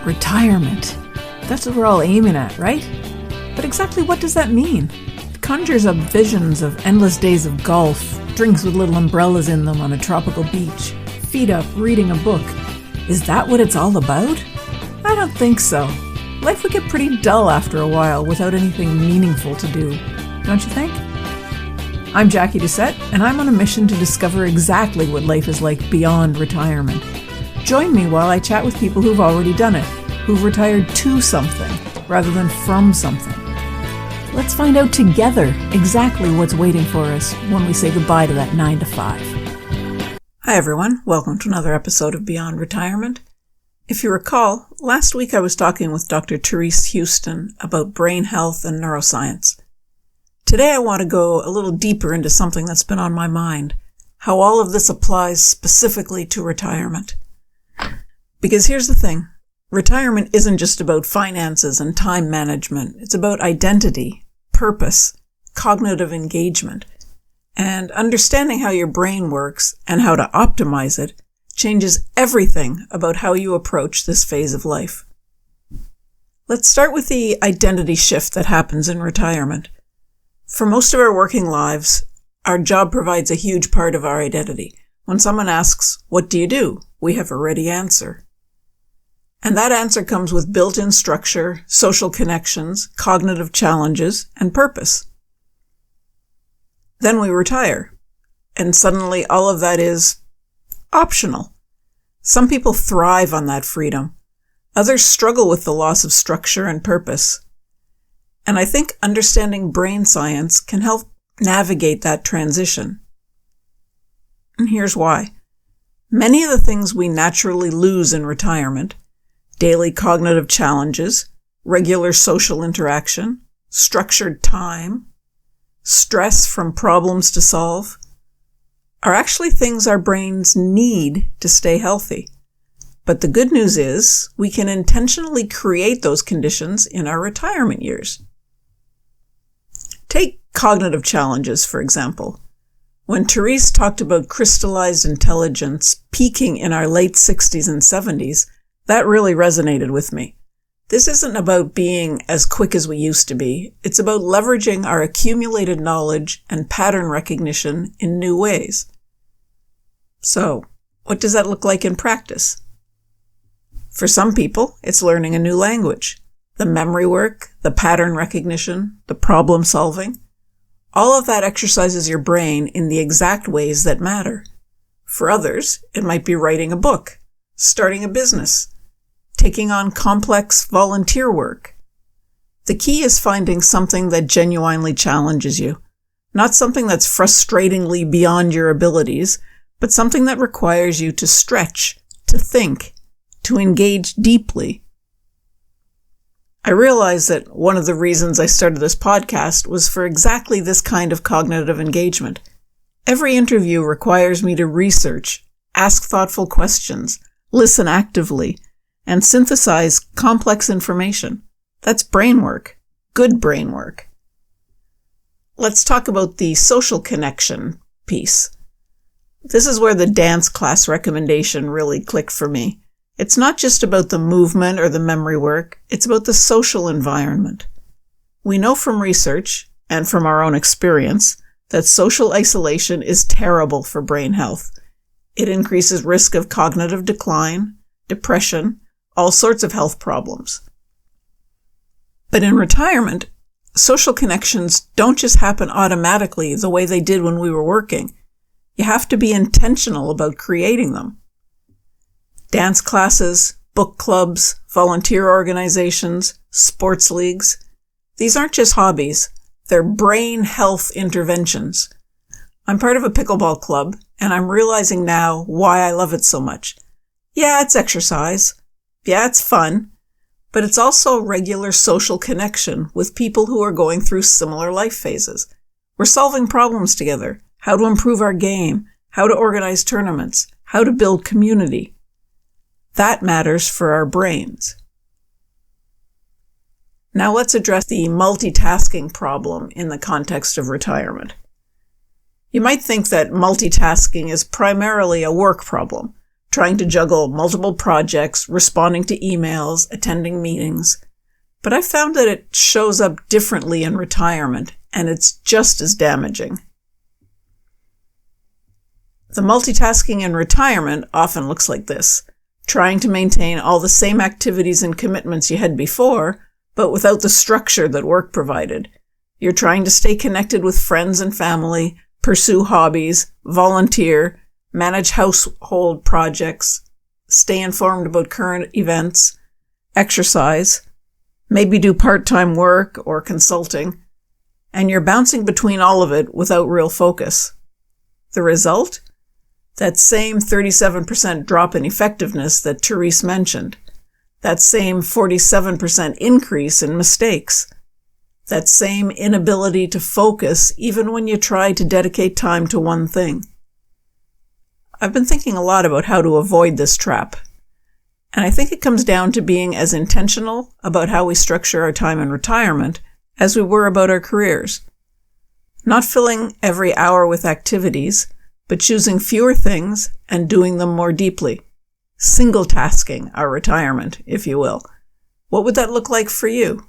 Retirement. That's what we're all aiming at, right? But exactly what does that mean? It conjures up visions of endless days of golf, drinks with little umbrellas in them on a tropical beach, feet up, reading a book. Is that what it's all about? I don't think so. Life would get pretty dull after a while without anything meaningful to do, don't you think? I'm Jacquie and I'm on a mission to discover exactly what life is like beyond retirement. Join me while I chat with people who've already done it, who've retired to something rather than from something. Let's find out together exactly what's waiting for us when we say goodbye to that 9 to 5. Hi everyone, welcome to another episode of Beyond Retirement. If you recall, last week I was talking with Dr. Therese Huston about brain health and neuroscience. Today I want to go a little deeper into something that's been on my mind, how all of this applies specifically to retirement. Because here's the thing, retirement isn't just about finances and time management, it's about identity, purpose, cognitive engagement, and understanding how your brain works and how to optimize it changes everything about how you approach this phase of life. Let's start with the identity shift that happens in retirement. For most of our working lives, our job provides a huge part of our identity. When someone asks, "What do you do?" we have a ready answer. And that answer comes with built-in structure, social connections, cognitive challenges, and purpose. Then we retire, and suddenly all of that is optional. Some people thrive on that freedom. Others struggle with the loss of structure and purpose. And I think understanding brain science can help navigate that transition. And here's why. Many of the things we naturally lose in retirement, daily cognitive challenges, regular social interaction, structured time, stress from problems to solve, are actually things our brains need to stay healthy. But the good news is we can intentionally create those conditions in our retirement years. Take cognitive challenges, for example. When Therese talked about crystallized intelligence peaking in our late 60s and 70s, that really resonated with me. This isn't about being as quick as we used to be. It's about leveraging our accumulated knowledge and pattern recognition in new ways. So, what does that look like in practice? For some people, it's learning a new language. The memory work, the pattern recognition, the problem solving. All of that exercises your brain in the exact ways that matter. For others, it might be writing a book, starting a business, taking on complex volunteer work. The key is finding something that genuinely challenges you, not something that's frustratingly beyond your abilities, but something that requires you to stretch, to think, to engage deeply. I realized that one of the reasons I started this podcast was for exactly this kind of cognitive engagement. Every interview requires me to research, ask thoughtful questions, listen actively, and synthesize complex information. That's brain work. Good brain work. Let's talk about the social connection piece. This is where the dance class recommendation really clicked for me. It's not just about the movement or the memory work, it's about the social environment. We know from research, and from our own experience, that social isolation is terrible for brain health. It increases risk of cognitive decline, depression, all sorts of health problems. But in retirement, social connections don't just happen automatically the way they did when we were working. You have to be intentional about creating them. Dance classes, book clubs, volunteer organizations, sports leagues. These aren't just hobbies, they're brain health interventions. I'm part of a pickleball club, and I'm realizing now why I love it so much. Yeah, it's exercise. Yeah, it's fun. But it's also regular social connection with people who are going through similar life phases. We're solving problems together. How to improve our game, how to organize tournaments, how to build community. That matters for our brains. Now let's address the multitasking problem in the context of retirement. You might think that multitasking is primarily a work problem, trying to juggle multiple projects, responding to emails, attending meetings. But I found that it shows up differently in retirement, and it's just as damaging. The multitasking in retirement often looks like this: trying to maintain all the same activities and commitments you had before, but without the structure that work provided. You're trying to stay connected with friends and family, pursue hobbies, volunteer, manage household projects, stay informed about current events, exercise, maybe do part-time work or consulting, and you're bouncing between all of it without real focus. The result? That same 37% drop in effectiveness that Therese mentioned. That same 47% increase in mistakes. That same inability to focus even when you try to dedicate time to one thing. I've been thinking a lot about how to avoid this trap. And I think it comes down to being as intentional about how we structure our time in retirement as we were about our careers. Not filling every hour with activities, but choosing fewer things and doing them more deeply. Single tasking our retirement, if you will. What would that look like for you?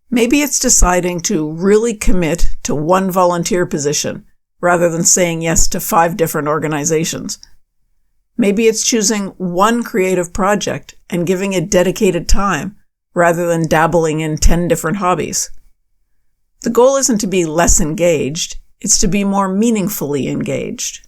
Maybe it's deciding to really commit to one volunteer position rather than saying yes to 5 different organizations. Maybe it's choosing one creative project and giving it dedicated time rather than dabbling in 10 different hobbies. The goal isn't to be less engaged, it's to be more meaningfully engaged.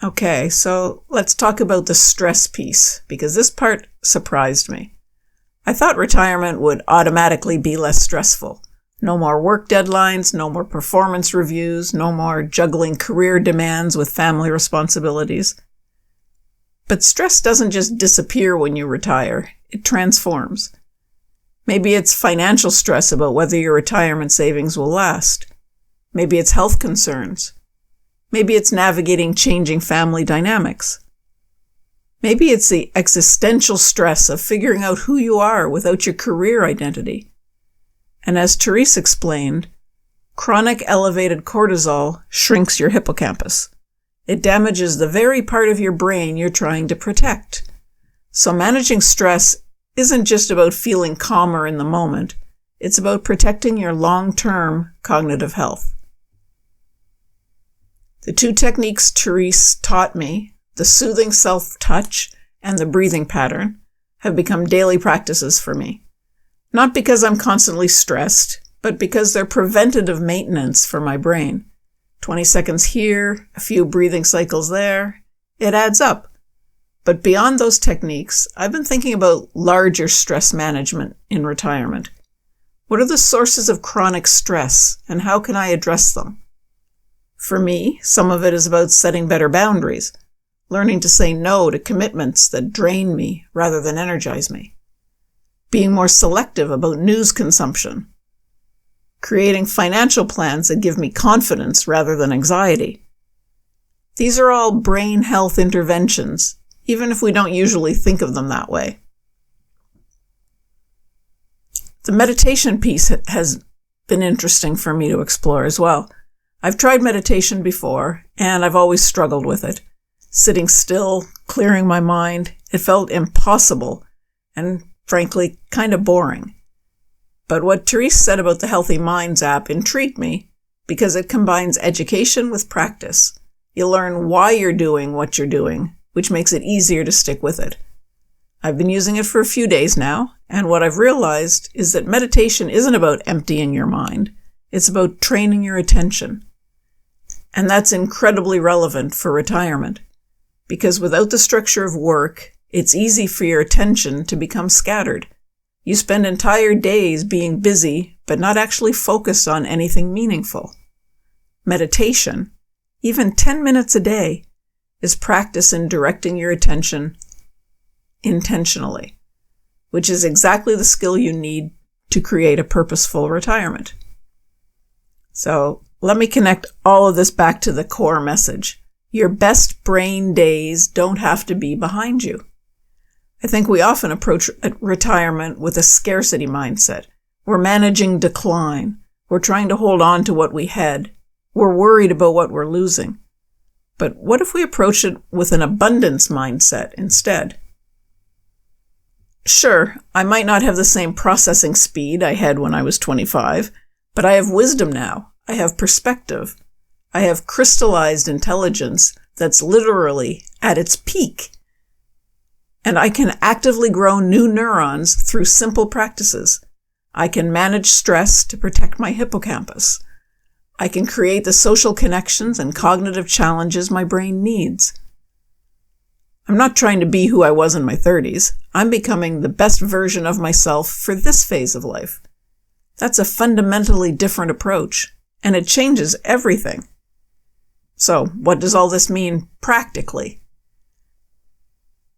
Okay, so let's talk about the stress piece, because this part surprised me. I thought retirement would automatically be less stressful. No more work deadlines, no more performance reviews, no more juggling career demands with family responsibilities. But stress doesn't just disappear when you retire, it transforms. Maybe it's financial stress about whether your retirement savings will last. Maybe it's health concerns. Maybe it's navigating changing family dynamics. Maybe it's the existential stress of figuring out who you are without your career identity. And as Therese explained, chronic elevated cortisol shrinks your hippocampus. It damages the very part of your brain you're trying to protect. So managing stress isn't just about feeling calmer in the moment. It's about protecting your long-term cognitive health. The 2 techniques Therese taught me, the soothing self-touch and the breathing pattern, have become daily practices for me. Not because I'm constantly stressed, but because they're preventative maintenance for my brain. 20 seconds here, a few breathing cycles there, it adds up. But beyond those techniques, I've been thinking about larger stress management in retirement. What are the sources of chronic stress, and how can I address them? For me, some of it is about setting better boundaries, learning to say no to commitments that drain me rather than energize me, being more selective about news consumption, creating financial plans that give me confidence rather than anxiety. These are all brain health interventions, even if we don't usually think of them that way. The meditation piece has been interesting for me to explore as well. I've tried meditation before, and I've always struggled with it. Sitting still, clearing my mind, it felt impossible and, frankly, kind of boring. But what Therese said about the Healthy Minds app intrigued me because it combines education with practice. You learn why you're doing what you're doing, which makes it easier to stick with it. I've been using it for a few days now, and what I've realized is that meditation isn't about emptying your mind. It's about training your attention. And that's incredibly relevant for retirement, because without the structure of work, it's easy for your attention to become scattered. You spend entire days being busy, but not actually focused on anything meaningful. Meditation, even 10 minutes a day, is practice in directing your attention intentionally, which is exactly the skill you need to create a purposeful retirement. So let me connect all of this back to the core message. Your best brain days don't have to be behind you. I think we often approach retirement with a scarcity mindset. We're managing decline. We're trying to hold on to what we had. We're worried about what we're losing. But what if we approach it with an abundance mindset instead? Sure, I might not have the same processing speed I had when I was 25, but I have wisdom now. I have perspective. I have crystallized intelligence that's literally at its peak. And I can actively grow new neurons through simple practices. I can manage stress to protect my hippocampus. I can create the social connections and cognitive challenges my brain needs. I'm not trying to be who I was in my 30s. I'm becoming the best version of myself for this phase of life. That's a fundamentally different approach, and it changes everything. So, what does all this mean practically?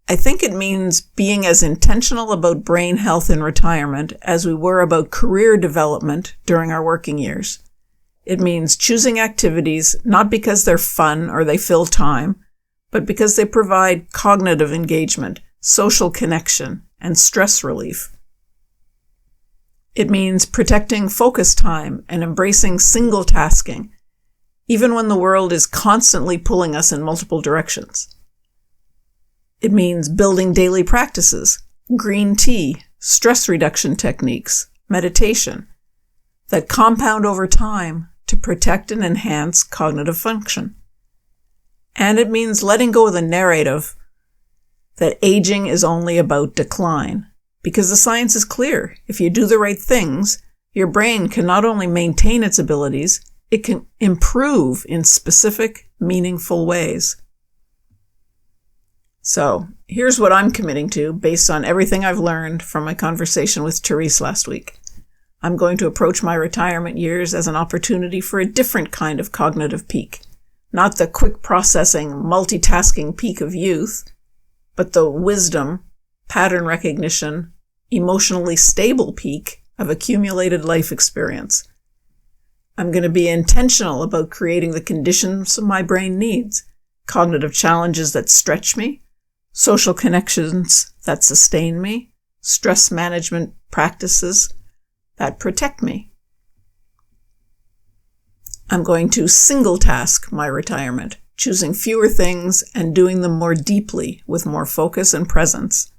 I think it means being as intentional about brain health in retirement as we were about career development during our working years. It means choosing activities not because they're fun or they fill time, but because they provide cognitive engagement, social connection, and stress relief. It means protecting focus time and embracing single tasking, even when the world is constantly pulling us in multiple directions. It means building daily practices, green tea, stress reduction techniques, meditation, that compound over time to protect and enhance cognitive function. And it means letting go of the narrative that aging is only about decline, because the science is clear. If you do the right things, your brain can not only maintain its abilities, it can improve in specific, meaningful ways. So, here's what I'm committing to based on everything I've learned from my conversation with Therese last week. I'm going to approach my retirement years as an opportunity for a different kind of cognitive peak. Not the quick processing, multitasking peak of youth, but the wisdom, pattern recognition, emotionally stable peak of accumulated life experience. I'm going to be intentional about creating the conditions my brain needs, cognitive challenges that stretch me, social connections that sustain me, stress management practices that protect me. I'm going to single task my retirement, choosing fewer things and doing them more deeply with more focus and presence.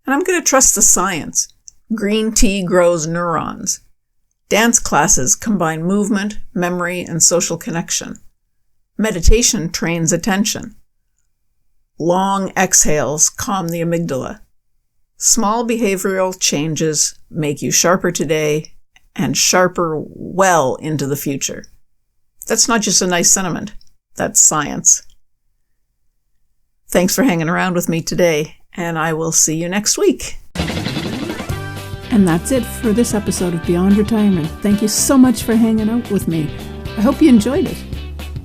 And I'm going to trust the science. Green tea grows neurons. Dance classes combine movement, memory, and social connection. Meditation trains attention. Long exhales calm the amygdala. Small behavioral changes make you sharper today and sharper well into the future. That's not just a nice sentiment. That's science. Thanks for hanging around with me today, and I will see you next week. And that's it for this episode of Beyond Retirement. Thank you so much for hanging out with me. I hope you enjoyed it.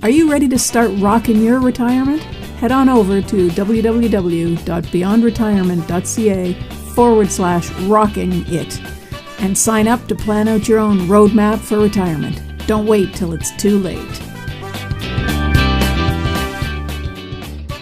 Are you ready to start rocking your retirement? Head on over to www.beyondretirement.ca/rocking-it and sign up to plan out your own roadmap for retirement. Don't wait till it's too late.